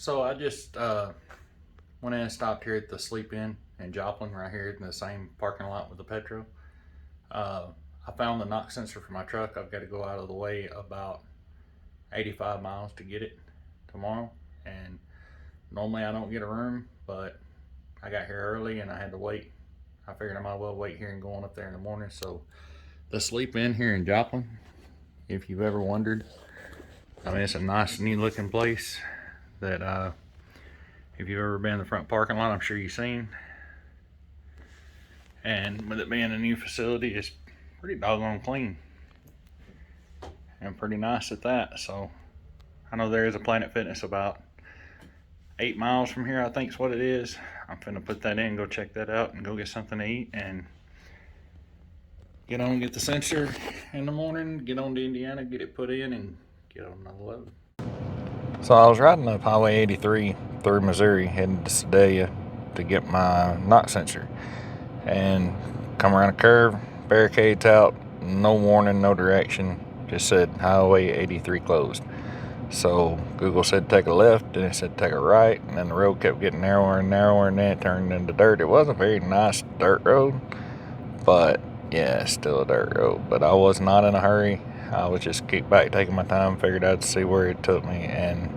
So I just went in and stopped here at the Sleep Inn in Joplin, right here in the same parking lot with the Petro. I found the knock sensor for my truck. I've got to go out of the way about 85 miles to get it tomorrow, and normally I don't get a room, but I got here early and I had to wait. I figured I might as well wait here and go on up there in the morning. So the Sleep Inn here in Joplin, if you've ever wondered, I mean, it's a nice, neat looking place that if you've ever been in the front parking lot, I'm sure you've seen. And with it being a new facility, it's pretty doggone clean and pretty nice at that. So I know there is a Planet Fitness about 8 miles from here, I think is what it is. I'm finna put that in, go check that out, and go get something to eat, and get on, get the sensor in the morning, get on to Indiana, get it put in, and get on another load. So I was riding up Highway 83 through Missouri, heading to Sedalia to get my knock sensor, and come around a curve, barricades out, no warning, no direction, just said Highway 83 closed. So Google said take a left, and it said take a right, and then the road kept getting narrower and narrower, and then it turned into dirt. It was a very nice dirt road, but yeah, it's still a dirt road. But I was not in a hurry. I was just keep back, taking my time, figured out to see where it took me, and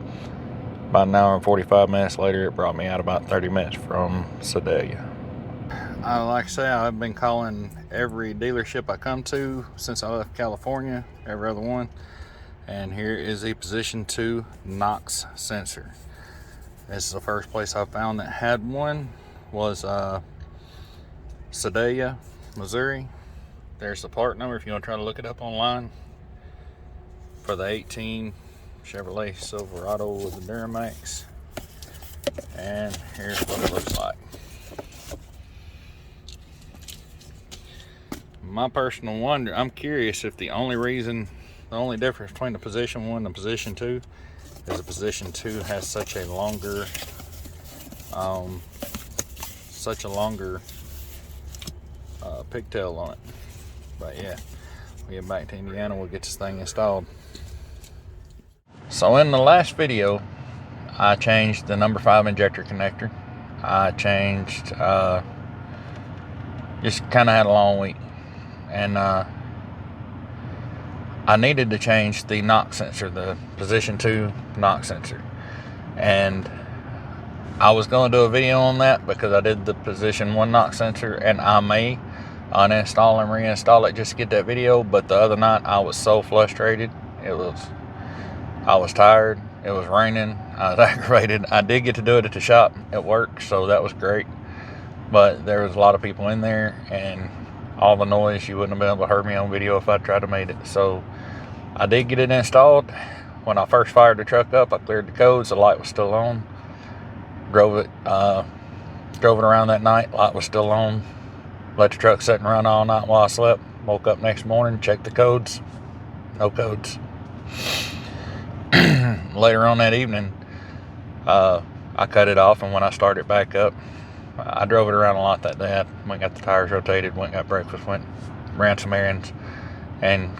about an hour and 45 minutes later, it brought me out about 30 minutes from Sedalia. Like I say, I've been calling every dealership I come to since I left California, every other one. And here is the position 2 NOx sensor. This is the first place I found that had one, was Sedalia, Missouri. There's the part number if you want to try to look it up online, for the 18 Chevrolet Silverado with the Duramax. And here's what it looks like. My personal wonder, I'm curious if the only difference between the position 1 and the position 2 is the position 2 has such a longer pigtail on it. But yeah, we get back to Indiana, we'll get this thing installed. So in the last video, I changed the number 5 injector connector. I changed, just kind of had a long week, and I needed to change the knock sensor, the position 2 knock sensor. And I was going to do a video on that because I did the position 1 knock sensor, and I may uninstall and reinstall it just to get that video. But the other night I was so frustrated. I was tired. It was raining. I was aggravated. I did get to do it at the shop at work, so that was great. But there was a lot of people in there, and all the noise, you wouldn't have been able to hear me on video if I tried to make it. So I did get it installed. When I first fired the truck up, I cleared the codes, the light was still on. Drove it around that night, light was still on. Let the truck sit and run all night while I slept. Woke up next morning, checked the codes, no codes. Later on that evening, I cut it off, and when I started back up, I drove it around a lot that day. I went and got the tires rotated, went and got breakfast, ran some errands, and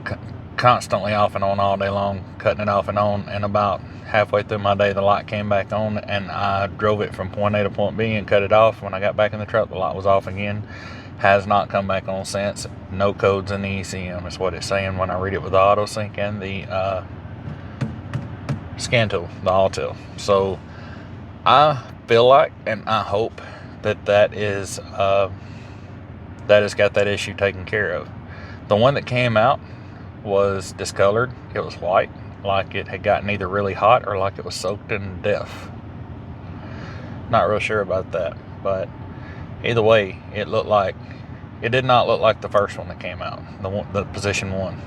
constantly off and on all day long, cutting it off and on. And about halfway through my day, the light came back on, and I drove it from point A to point B and cut it off. When I got back in the truck, the light was off again. Has not come back on since. No codes in the ECM is what it's saying when I read it with the auto sync and the Scantool, the AUTEL. So I feel like, and I hope that has got that issue taken care of. The one that came out was discolored. It was white, like it had gotten either really hot or like it was soaked in DEF. Not real sure about that, but either way, it did not look like the first one that came out, the position 1.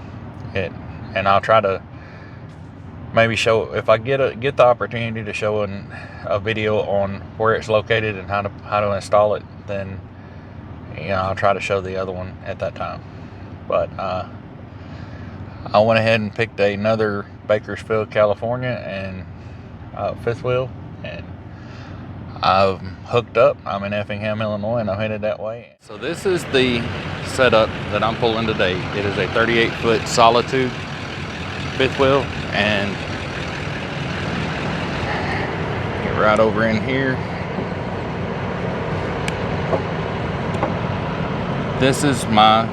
And I'll try to maybe show, if I get the opportunity to show a video on where it's located and how to install it, then I'll try to show the other one at that time. But I went ahead and picked another Bakersfield, California, and fifth wheel, and I've hooked up. I'm in Effingham, Illinois, and I'm headed that way. So this is the setup that I'm pulling today. It is a 38-foot Solitude fifth wheel, and get right over in here. This is my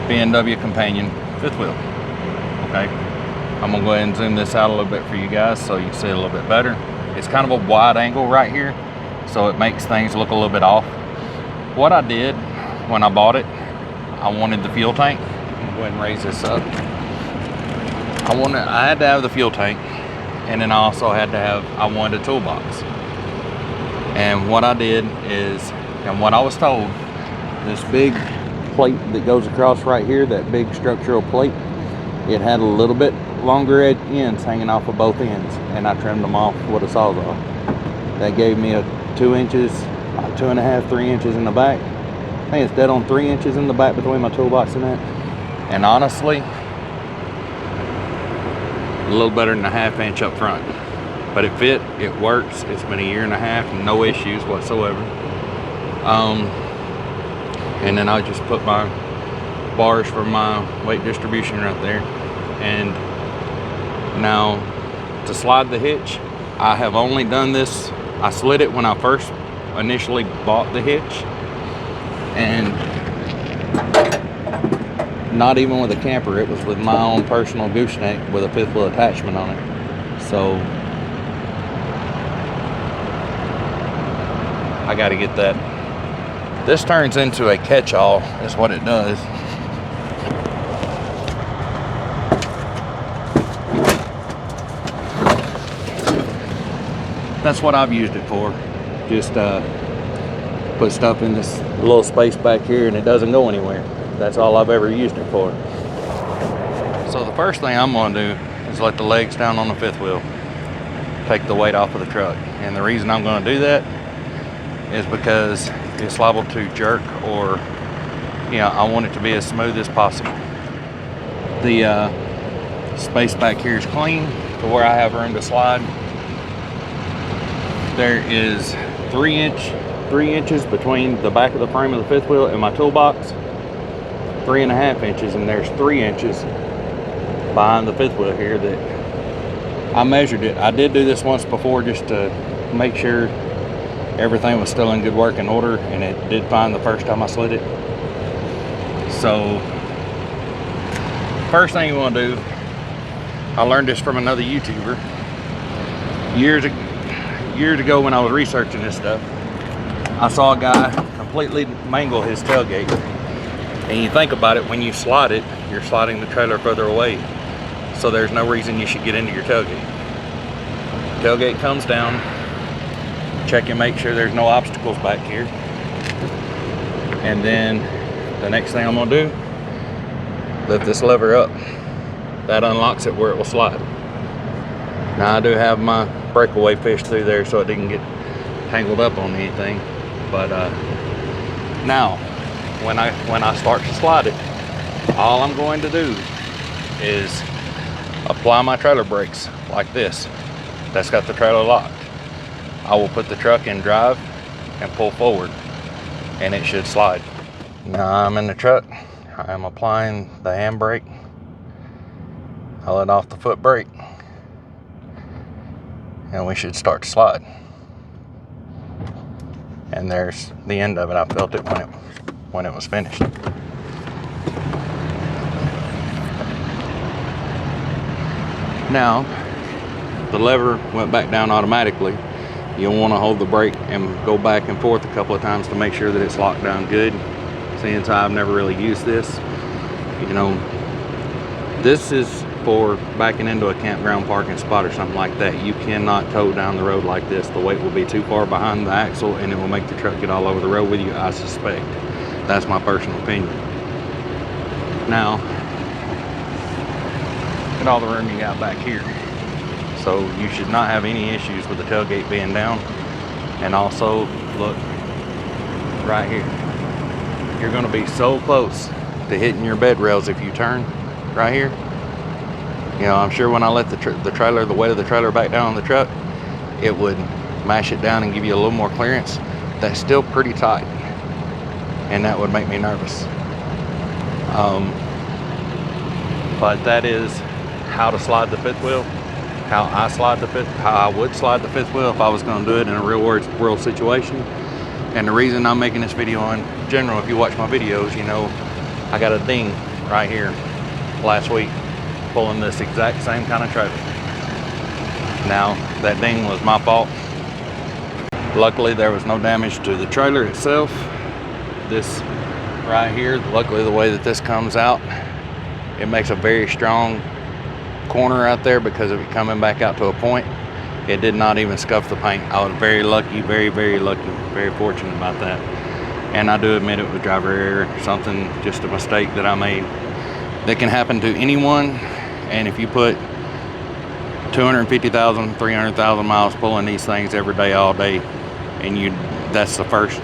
BMW Companion fifth wheel. Okay, I'm gonna go ahead and zoom this out a little bit for you guys so you can see it a little bit better. It's kind of a wide angle right here, so it makes things look a little bit off. What I did when I bought it, I wanted the fuel tank. I'm gonna go ahead and raise this up. I had to have the fuel tank, and then I also had to have, I wanted a toolbox. And what I did is, and what I was told, this big plate that goes across right here, that big structural plate, it had a little bit longer ends hanging off of both ends, and I trimmed them off with a Sawzall. That gave me a 2 inches, 2.5, 3 inches in the back. I think it's dead on 3 inches in the back between my toolbox and that. And honestly, a little better than a 1/2 inch up front. But it fit, it works. It's been 1.5 years, no issues whatsoever. And then I just put my bars for my weight distribution right there. And now to slide the hitch, I have only done this, I slid it when I first initially bought the hitch, and not even with a camper, it was with my own personal gooseneck with a fifth wheel attachment on it. So I got to get that. This turns into a catch-all is what it does. That's what I've used it for. Just put stuff in this little space back here and it doesn't go anywhere. That's all I've ever used it for. So the first thing I'm gonna do is let the legs down on the fifth wheel. Take the weight off of the truck. And the reason I'm gonna do that is because it's liable to jerk, or, you know, I want it to be as smooth as possible. The space back here is clean to where I have room to slide. There is 3 inches between the back of the frame of the fifth wheel and my toolbox. 3.5 inches, and there's 3 inches behind the fifth wheel here that I measured it. I did do this once before just to make sure everything was still in good working order, and it did fine the first time I slid it. So first thing you want to do, I learned this from another YouTuber years ago when I was researching this stuff. I saw a guy completely mangle his tailgate, and you think about it, when you slide it, you're sliding the trailer further away, so there's no reason you should get into your tailgate. Tailgate comes down, check and make sure there's no obstacles back here, and then the next thing I'm gonna do, lift this lever up. That unlocks it where it will slide. Now I do have my breakaway fish through there so it didn't get tangled up on anything, but now when I start to slide it, all I'm going to do is apply my trailer brakes like this. That's got the trailer locked. I will put the truck in drive and pull forward, and it should slide. Now I'm in the truck. I'm applying the handbrake. I let off the foot brake, and we should start to slide. And there's the end of it. I felt it when it was finished. Now the lever went back down automatically. You'll want to hold the brake and go back and forth a couple of times to make sure that it's locked down good. Seeing as I've never really used this, you know, this is for backing into a campground parking spot or something like that. You cannot tow down the road like this. The weight will be too far behind the axle, and it will make the truck get all over the road with you, I suspect. That's my personal opinion. Now, look at all the room you got back here. So you should not have any issues with the tailgate being down. And also, look right here. You're going to be so close to hitting your bed rails if you turn right here. You know, I'm sure when I let the weight of the trailer back down on the truck, it would mash it down and give you a little more clearance. That's still pretty tight, and that would make me nervous. But that is how to slide the fifth wheel. how I would slide the fifth wheel if I was going to do it in a real world situation. And the reason I'm making this video in general, if you watch my videos, you know I got a ding right here last week pulling this exact same kind of trailer. Now that ding was my fault. Luckily there was no damage to the trailer itself. This right here, luckily the way that this comes out, it makes a very strong corner out there because of it coming back out to a point. It did not even scuff the paint. I was very lucky, very lucky, very fortunate about that. And I do admit it was driver error, something, just a mistake that I made. That can happen to anyone, and if you put 250,000, 300,000 miles pulling these things every day, all day, and that's the first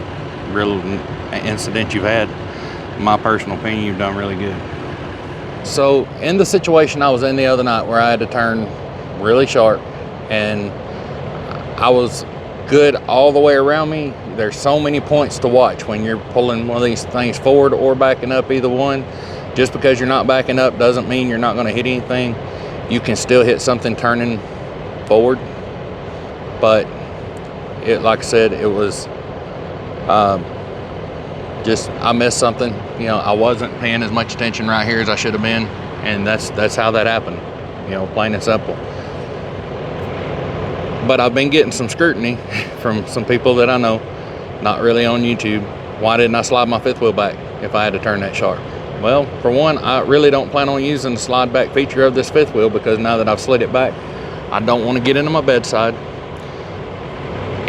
real incident you've had, in my personal opinion, you've done really good. So in the situation I was in the other night where I had to turn really sharp, and I was good all the way around me, there's so many points to watch when you're pulling one of these things forward or backing up, either one. Just because you're not backing up doesn't mean you're not going to hit anything. You can still hit something turning forward, but like I said, it was just, I missed something. You know, I wasn't paying as much attention right here as I should have been, and that's how that happened, you know, plain and simple. But I've been getting some scrutiny from some people that I know, not really on YouTube. Why didn't I slide my fifth wheel back if I had to turn that sharp? Well, for one, I really don't plan on using the slide back feature of this fifth wheel, because now that I've slid it back, I don't want to get into my bedside.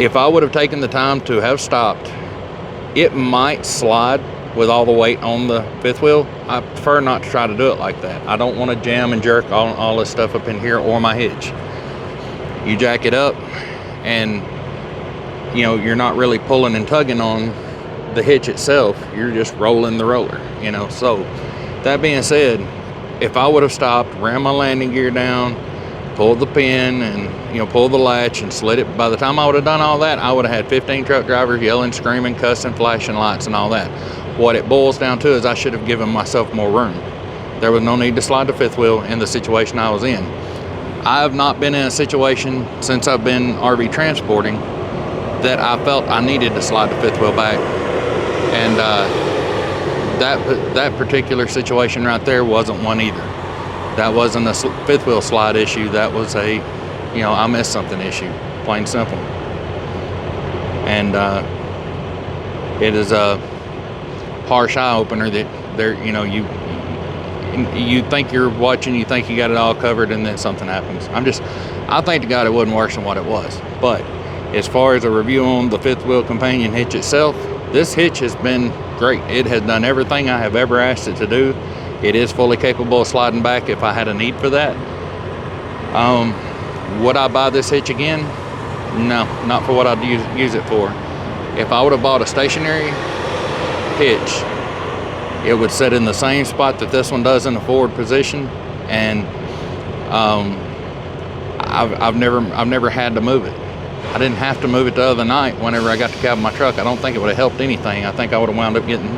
If I would have taken the time to have stopped, it might slide with all the weight on the fifth wheel. I prefer not to try to do it like that. I don't want to jam and jerk all this stuff up in here or my hitch. You jack it up, and you know, you're not really pulling and tugging on the hitch itself, you're just rolling the roller, you know. So that being said, if I would have stopped, ran my landing gear down, pulled the pin, and you know, pulled the latch and slid it, by the time I would have done all that, I would have had 15 truck drivers yelling, screaming, cussing, flashing lights and all that. What it boils down to is I should have given myself more room. There was no need to slide the fifth wheel in the situation I was in. I have not been in a situation since I've been RV transporting that I felt I needed to slide the fifth wheel back. And that particular situation right there wasn't one either. That wasn't a fifth wheel slide issue. That was a, you know, I missed something issue, plain simple. And it is a harsh eye opener that there, you know, you think you're watching, you think you got it all covered, and then something happens. I think to God it wasn't worse than what it was. But as far as a review on the fifth wheel companion hitch itself, this hitch has been great. It has done everything I have ever asked it to do. It is fully capable of sliding back if I had a need for that. Would I buy this hitch again? No, not for what I'd use it for. If I would have bought a stationary hitch, it would sit in the same spot that this one does in the forward position, and I've never had to move it. I didn't have to move it the other night whenever I got the cab of my truck. I don't think it would have helped anything. I think I would have wound up getting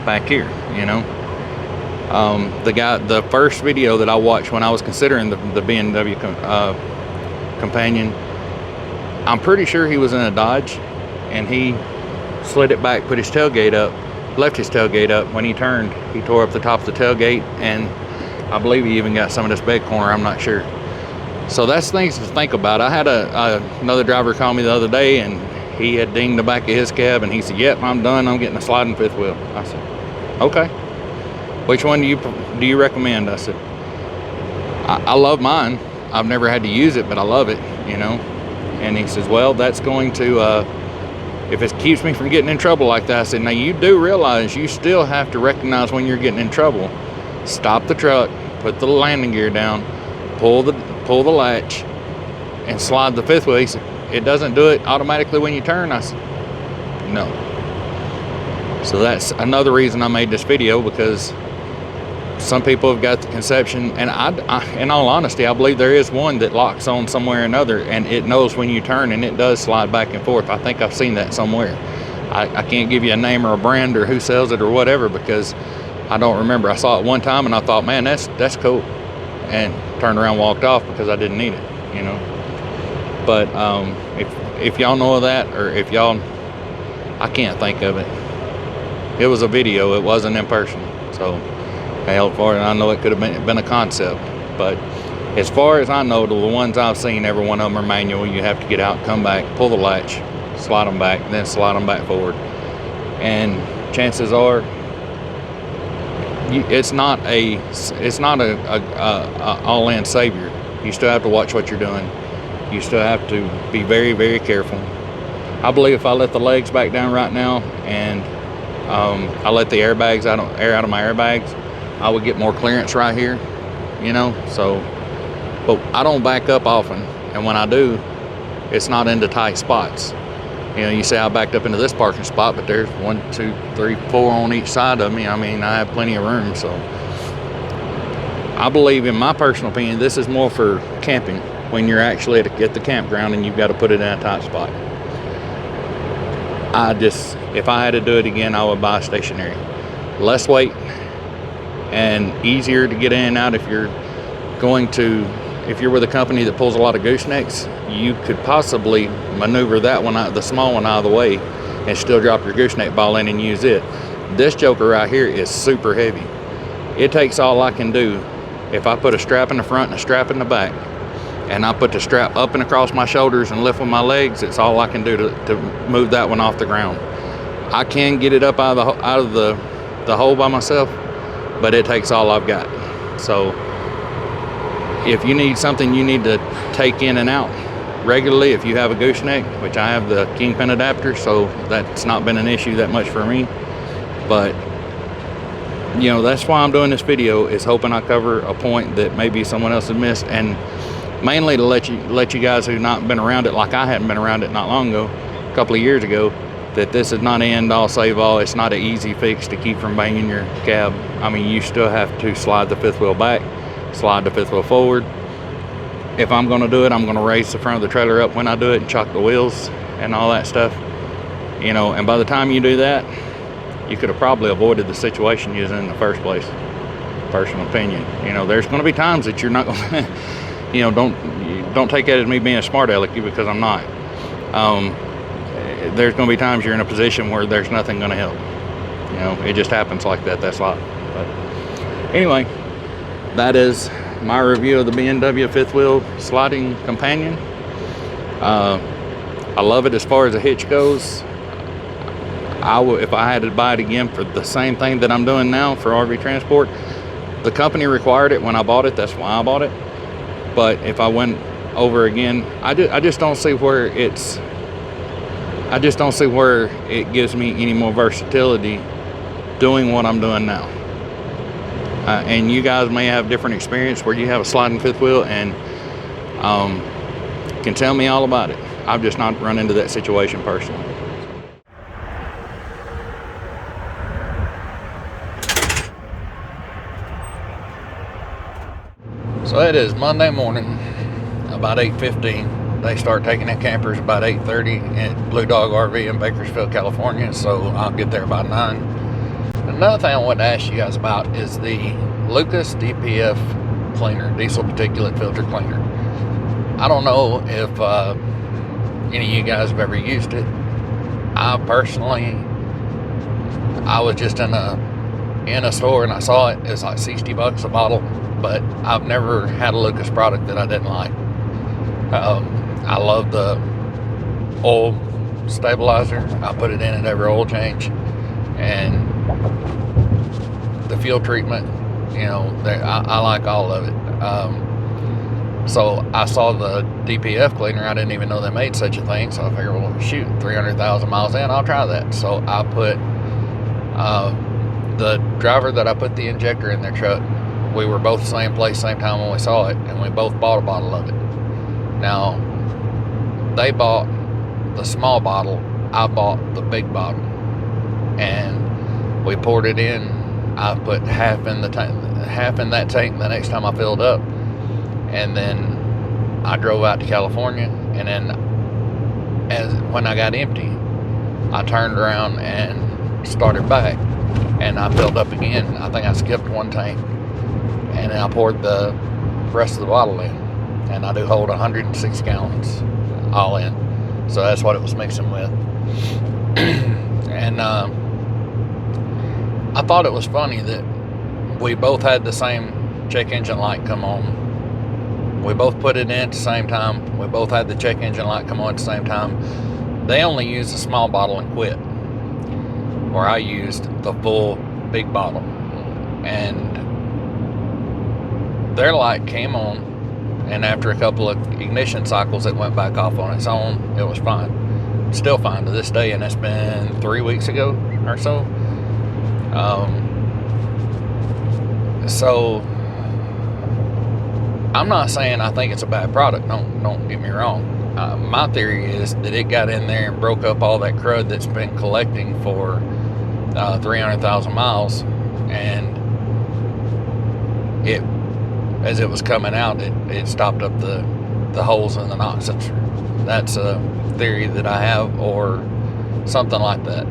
back here, you know. The first video that I watched when I was considering the BMW companion, I'm pretty sure he was in a Dodge, and he slid it back, put his tailgate up, left his tailgate up. When he turned, he tore up the top of the tailgate, and I believe he even got some of this bed corner, I'm not sure. So that's things to think about. I had another driver call me the other day, and he had dinged the back of his cab, and he said, "Yep, I'm done. I'm getting a sliding fifth wheel." I said, "Okay. Which one do you recommend?" I said, I love mine. I've never had to use it, but I love it, you know. And he says, "Well, that's going to, if it keeps me from getting in trouble like that." I said, "Now you do realize you still have to recognize when you're getting in trouble. Stop the truck, put the landing gear down, pull the latch, and slide the fifth wheel." He said, "It doesn't do it automatically when you turn." I said, "No." So that's another reason I made this video, because some people have got the conception, and I in all honesty, I believe there is one that locks on somewhere or another, and it knows when you turn, and it does slide back and forth. I think I've seen that somewhere. I can't give you a name or a brand or who sells it or whatever, because I don't remember. I saw it one time and I thought, man, that's cool, and turned around and walked off because I didn't need it. you know. But if y'all know of that, or if y'all, I can't think of it. It was a video, it wasn't in person. So hell, for it, I know it could have been a concept, but as far as I know, the ones I've seen, every one of them are manual. You have to get out, come back, pull the latch, slide them back, and then slide them back forward. And chances are, it's not a all-in savior. You still have to watch what you're doing. You still have to be very, very careful. I believe if I let the legs back down right now, and I let the airbags air out of my airbags, I would get more clearance right here, you know. So, but I don't back up often, and when I do, it's not into tight spots. You know, you say I backed up into this parking spot, but there's 1, 2, 3, 4 on each side of me. I mean, I have plenty of room. So I believe, in my personal opinion, this is more for camping, when you're actually at the campground and you've got to put it in a tight spot. If I had to do it again, I would buy stationary. Less weight and easier to get in and out. If you're with a company that pulls a lot of goosenecks, you could possibly maneuver that one out, the small one, out of the way, and still drop your gooseneck ball in and use it. This joker right here is super heavy. It takes all I can do. If I put a strap in the front and a strap in the back, and I put the strap up and across my shoulders and lift with my legs, it's all I can do to move that one off the ground. I can get it up out of the hole by myself, but it takes all I've got. So if you need something you need to take in and out regularly, if you have a gooseneck, which I have the Kingpin adapter, so that's not been an issue that much for me. But you know, that's why I'm doing this video, is hoping I cover a point that maybe someone else has missed, and mainly to let you guys who've not been around it, like I hadn't been around it not long ago, a couple of years ago, that this is not an end all save all. It's not an easy fix to keep from banging your cab. I mean, you still have to slide the fifth wheel back, slide the fifth wheel forward. If I'm going to do it, I'm going to raise the front of the trailer up when I do it and chock the wheels and all that stuff, you know. And by the time you do that, you could have probably avoided the situation you was in the first place. Personal opinion, you know. There's going to be times that you're not going to you know, don't take that as me being a smart alecky, because I'm not. There's going to be times you're in a position where there's nothing going to help. You know, it just happens like that. That's life. But anyway, that is my review of the BMW fifth wheel sliding companion. I love it as far as a hitch goes. If I had to buy it again for the same thing that I'm doing now for RV transport, the company required it when I bought it. That's why I bought it. But if I went over again, I just don't see where it gives me any more versatility doing what I'm doing now. And you guys may have different experience where you have a sliding fifth wheel and can tell me all about it. I've just not run into that situation personally. So it is Monday morning, about 8:15. They start taking in campers about 8:30 at Blue Dog RV in Bakersfield, California. So I'll get there by 9. Another thing I wanted to ask you guys about is the Lucas DPF cleaner, diesel particulate filter cleaner. I don't know if any of you guys have ever used it. I was just in a store and I saw it. It's like $60 a bottle. But I've never had a Lucas product that I didn't like. I love the oil stabilizer. I put it in at every oil change, and the fuel treatment, you know, I like all of it. So I saw the DPF cleaner. I didn't even know they made such a thing. So I figured, well, shoot, 300,000 miles in, I'll try that. So I put the driver that I put the injector in their truck, we were both the same place, same time when we saw it, and we both bought a bottle of it. Now, they bought the small bottle, I bought the big bottle, and we poured it in. I put half in that tank the next time I filled up, and then I drove out to California, and then when I got empty, I turned around and started back, and I filled up again. I think I skipped one tank. And then I poured the rest of the bottle in. and I do hold 106 gallons all in. So that's what it was mixing with. And I thought it was funny that we both had the same check engine light come on. We both put it in at the same time. We both had the check engine light come on at the same time. They only used a small bottle and quit, where I used the full big bottle. And their light came on, and after a couple of ignition cycles, it went back off on its own. It was fine. Still fine to this day, and it's been 3 weeks ago or so. So I'm not saying I think it's a bad product. Don't get me wrong. My theory is that it got in there and broke up all that crud that's been collecting for 300,000 miles, and it, as it was coming out, it stopped up the holes in the knock sensor. That's a theory that I have, or something like that.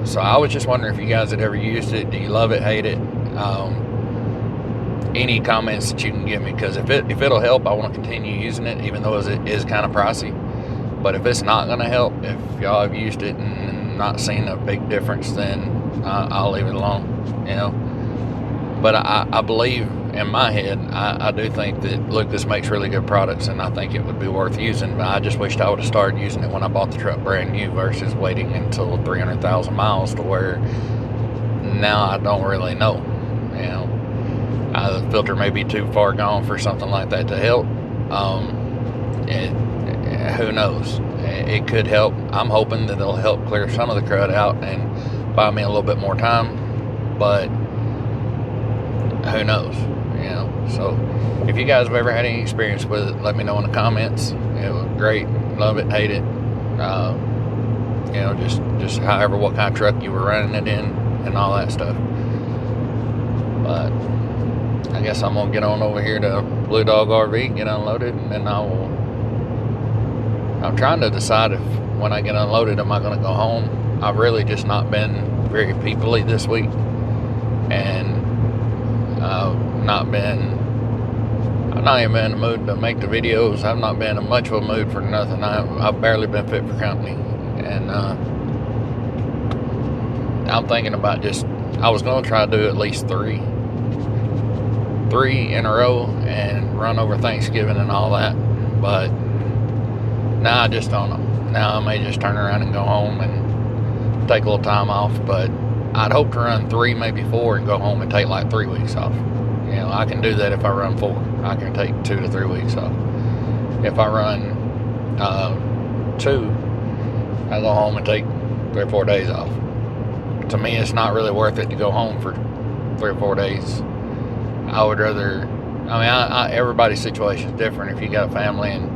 So I was just wondering if you guys had ever used it. Do you love it, hate it? Any comments that you can give me, because if it'll help, I want to continue using it, even though it is kind of pricey. But if it's not going to help, if y'all have used it and not seen a big difference, then I'll leave it alone, you know. But I believe in my head, I do think that Lucas makes really good products, and I think it would be worth using. But I just wished I would have started using it when I bought the truck brand new versus waiting until 300,000 miles, to where now I don't really know, you know. The filter may be too far gone for something like that to help. Who knows? It could help. I'm hoping that it'll help clear some of the crud out and buy me a little bit more time, but who knows, you know. So if you guys have ever had any experience with it, let me know in the comments. It was great, love it, hate it, you know, just however, what kind of truck you were running it in and all that stuff. But I guess I'm gonna get on over here to Blue Dog RV, get unloaded, and then I'm trying to decide if when I get unloaded, am I gonna go home. I've really just not been very people-y this week, and I've not even been in the mood to make the videos. I've not been in much of a mood for nothing. I've barely been fit for company, and I'm thinking about I was gonna try to do at least three in a row and run over Thanksgiving and all that, but now I just don't know. Now I may just turn around and go home and take a little time off, but I'd hope to run 3, maybe 4, and go home and take like 3 weeks off. You know, I can do that if I run 4. I can take 2 to 3 weeks off. If I run 2, I go home and take 3 or 4 days off. To me, it's not really worth it to go home for 3 or 4 days. I would rather, everybody's situation is different. If you got a family and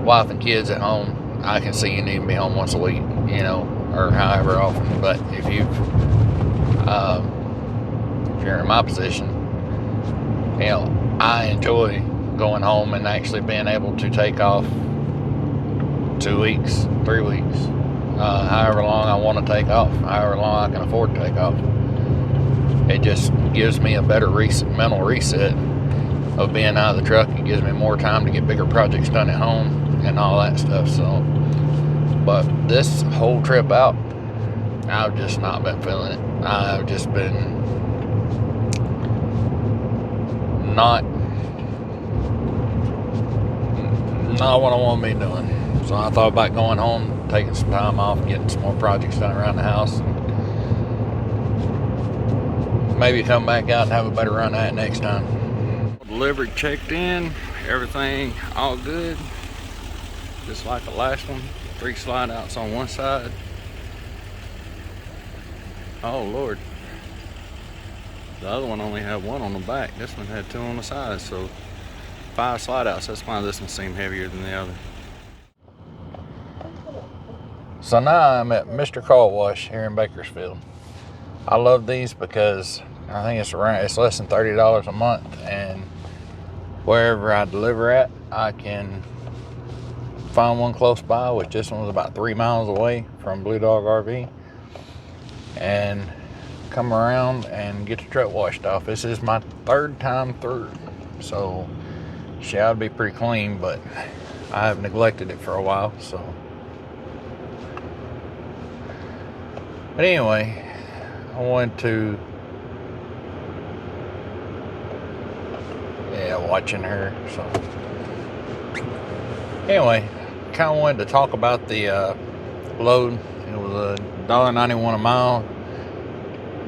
wife and kids at home, I can see you need to be home once a week, you know, or however often. But if you're in my position, you know, I enjoy going home and actually being able to take off 2 weeks, 3 weeks, however long I want to take off, however long I can afford to take off. It just gives me a better mental reset of being out of the truck. It gives me more time to get bigger projects done at home and all that stuff. So, but this whole trip out, I've just not been feeling it. I've just been not what I want to be doing. So I thought about going home, taking some time off, getting some more projects done around the house, and maybe come back out and have a better run at it next time. Delivered, checked in, everything all good, just like the last one. 3 slide outs on one side. Oh Lord, the other one only had 1 on the back. This one had 2 on the side, so 5 slide outs. That's why this one seemed heavier than the other. So now I'm at Mr. Car Wash here in Bakersfield. I love these because I think it's less than $30 a month, and wherever I deliver at, I can find one close by, which this one was about 3 miles away from Blue Dog RV, and come around and get the truck washed off. This is my 3rd time through, so She ought to be pretty clean, but I have neglected it for a while, so. But anyway, I wanted to, watching her, so. Anyway, kind of wanted to talk about the load. It was $1.91 a mile,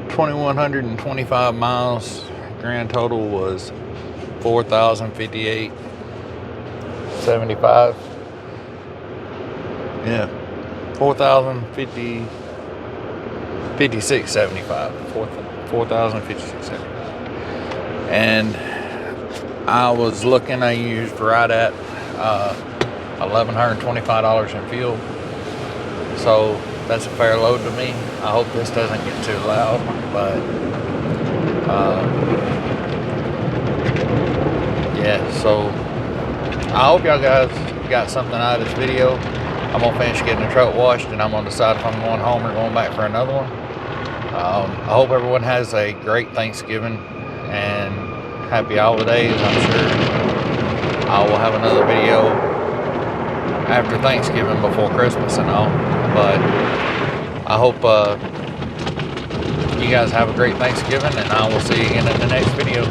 2,125 miles. Grand total was 4,058.75. Yeah, 4,056.75. 4,056.75. And I was looking. I used right at $1,125 in fuel. So that's a fair load to me. I hope this doesn't get too loud, but yeah, so I hope y'all guys got something out of this video. I'm gonna finish getting the truck washed, and I'm gonna decide if I'm going home or going back for another one. I hope everyone has a great Thanksgiving and happy holidays. I'm sure I will have another video after Thanksgiving before Christmas and all, but I hope you guys have a great Thanksgiving, and I will see you again in the next video.